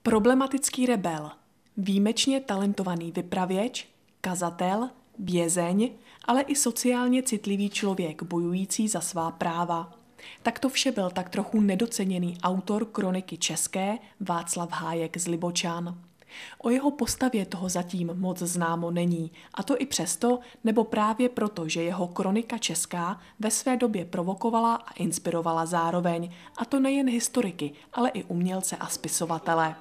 Problematický rebel, výjimečně talentovaný vypravěč, kazatel, vězeň, ale i sociálně citlivý člověk bojující za svá práva. Tak to vše byl tak trochu nedoceněný autor kroniky české Václav Hájek z Libočan. O jeho postavě toho zatím moc známo není, a to i přesto, nebo právě proto, že jeho kronika česká ve své době provokovala a inspirovala zároveň, a to nejen historiky, ale i umělce a spisovatele.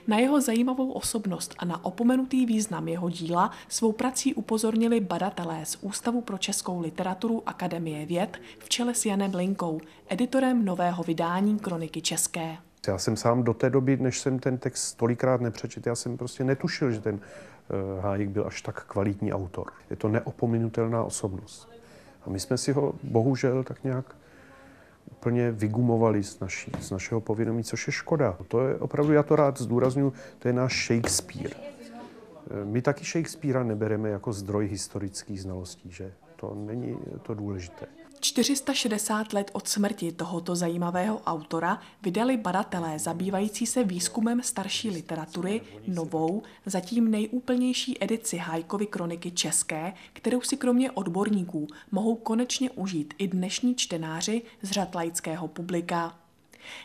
Na jeho zajímavou osobnost a na opomenutý význam jeho díla svou prací upozornili badatelé z Ústavu pro českou literaturu Akademie věd v čele s Janem Linkou, editorem nového vydání kroniky české. Já jsem sám do té doby, než jsem ten text tolikrát nepřečetl, já jsem prostě netušil, že ten Hájek byl až tak kvalitní autor. Je to neopominutelná osobnost. A my jsme si ho bohužel tak nějak úplně vygumovali z našeho povědomí, což je škoda. To je opravdu, já to rád zdůraznuju, to je náš Shakespeare. My taky Shakespearea nebereme jako zdroj historických znalostí, že? To není to důležité. 460 let od smrti tohoto zajímavého autora vydali badatelé zabývající se výzkumem starší literatury novou, zatím nejúplnější edici Hájkovy kroniky české, kterou si kromě odborníků mohou konečně užít i dnešní čtenáři z řad laického publika.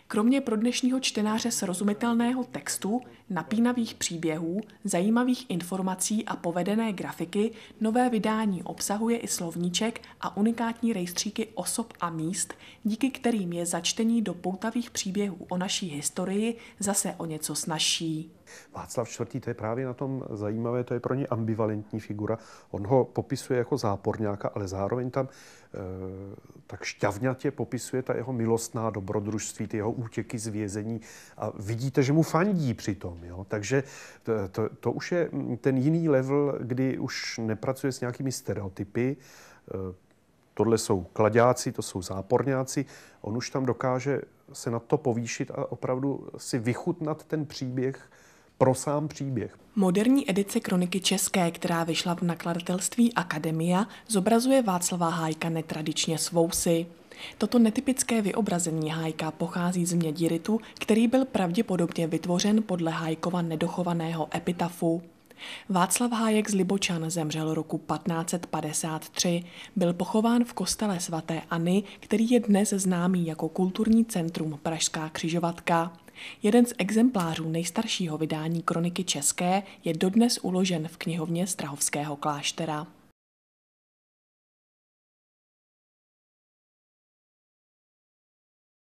Kromě pro dnešního čtenáře srozumitelného textu, napínavých příběhů, zajímavých informací a povedené grafiky, nové vydání obsahuje i slovníček a unikátní rejstříky osob a míst, díky kterým je začtení do poutavých příběhů o naší historii zase o něco snazší. Václav IV. To je právě na tom zajímavé, to je pro ně ambivalentní figura. On ho popisuje jako záporňáka, ale zároveň tam tak šťavňatě popisuje ta jeho milostná dobrodružství, ty jeho útěky z vězení a vidíte, že mu fandí přitom. Jo? Takže to už je ten jiný level, kdy už nepracuje s nějakými stereotypy. Tohle jsou klaďáci, to jsou záporňáci. On už tam dokáže se na to povýšit a opravdu si vychutnat ten příběh pro sám příběh. Moderní edice kroniky české, která vyšla v nakladatelství Akademia, zobrazuje Václava Hájka netradičně svousy. Toto netypické vyobrazení Hájka pochází z mědiritu, který byl pravděpodobně vytvořen podle Hájkova nedochovaného epitafu. Václav Hájek z Libočan zemřel roku 1553. Byl pochován v kostele svaté Anny, který je dnes známý jako kulturní centrum Pražská křižovatka. Jeden z exemplářů nejstaršího vydání kroniky české je dodnes uložen v knihovně Strahovského kláštera.